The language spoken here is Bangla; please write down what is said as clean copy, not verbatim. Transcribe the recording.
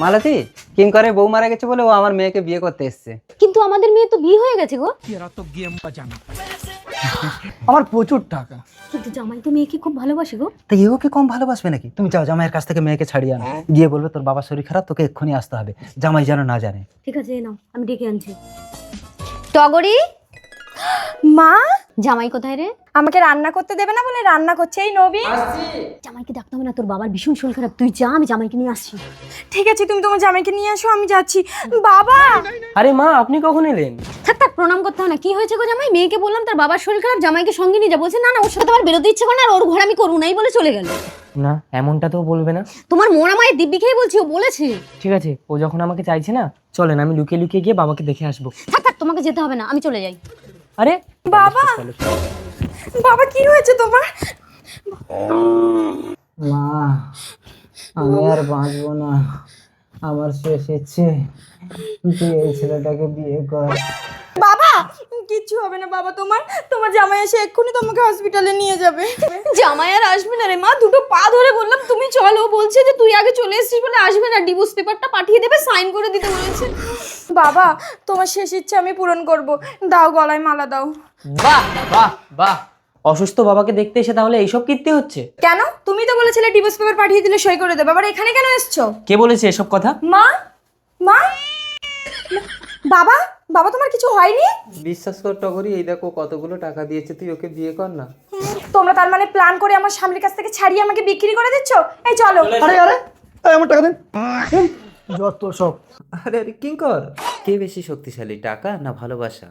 মালতী কিঙ্করের বউ মারা গেছে বলে ও আমার মেয়েকে বিয়ে করতে এসছে। কিন্তু আমাদের মেয়ে তো বিয়ে হয়ে গেছে গো। আমার প্রচুর টাকা। কিন্তু জামাই তো মেয়েকে খুব ভালোবাসে গো। তা এও কি কম ভালোবাসবে নাকি? তুমি যাও জামাইয়ের কাছ থেকে মেয়েকে ছাড়িয়ে আনো, গিয়ে বলবে তোর বাবার শরীর খারাপ, তোকে এক্ষুনি আসতে হবে, জামাই যেন না জানে। ঠিক আছে নাও, আমি ডেকে আনছি। টগরি, মা, জামাই কোথায় রে? আমাকে রান্না করতে দেবে না বলে রান্না করছে এই নবীন। জামাইকে ডাকতে হবে না, তোর বাবার ভীষণ শরীর খারাপ, তুই যা, আমি জামাইকে নিয়ে আসছি। ঠিক আছে, তুমি তোমার জামাইকে নিয়ে আসো, আমি যাচ্ছি। বাবা, আরে মা, আপনি কখন এলেন? থাক থাক, প্রণাম করতে হবে না। কি হয়েছে গো জামাই? মেয়েকে বললাম তার বাবার শরীর খারাপ, জামাইকে সঙ্গে নিয়ে যা। বলছে না না, ওর সাথে আমার বেরোতে ইচ্ছে করে না, আর ওর ঘর আমি করবো নাই বলে চলে গেল। না, এমনটা তো বলবে না। তোমার মোড়া মায়ের দিব্যি খেয়ে বলছি, ও বলেছে। ঠিক আছে, ও যখন আমাকে চাইছে না, চলেন আমি লুকিয়ে লুকিয়ে গিয়ে বাবাকে দেখে আসবো। থাক থাক, তোমাকে যেতে হবে না, আমি চলে যাই। আরে বাবা, বাবা কি হয়েছে তোমার? মা, আমি আর বাঁচবো না, আমার শেষ ইচ্ছে, তুই এই ছেলেটাকে বিয়ে কর। বাবা, কিচ্ছু হবে না বাবা, তোমার তোমার জামাই এসে এক্ষুনি তোমাকে হসপিটালে নিয়ে যাবে। জামাই আর আসবে না রে মা, দুটো পা ধরে বললাম তুমি চলো, বলছে যে তুই আগে চলে এসেছিস বলে আসবে না, ডিভোর্স পেপারটা পাঠিয়ে দেবে, সাইন করে দিতে বলেছে। বাবা, তোমার শেষ ইচ্ছে আমি পূরণ করব, দাও গলায় মালা দাও। বাহ বাহ বাহ, অসুস্থ বাবাকে দেখতে এসে তাহলে এইসব কীর্তি হচ্ছে? কেন? তুমি তো বলেছিলে ডিভোর্স পেপার পাঠিয়ে দিলে সই করে দেবে, আবার এখানে কেন এসছো? কে বলেছে এসব কথা? মা, মা, বাবা, বাবা তোমার কিছু হয়নি? বিশ্বাস কর টগরি, এই দেখো কতগুলো টাকা দিয়েছে, তুই ওকে বিয়ে কর না। তোমরা তার মানে প্ল্যান করে আমার স্বামীর কাছ থেকে ছাড়িয়ে আমাকে বিক্রি করে দিচ্ছ? এই চলো। আরে আরে, আমার টাকা দেন। যত সব। আরে আরে কিঙ্কর, কে বেশি শক্তিশালী, টাকা না ভালোবাসা?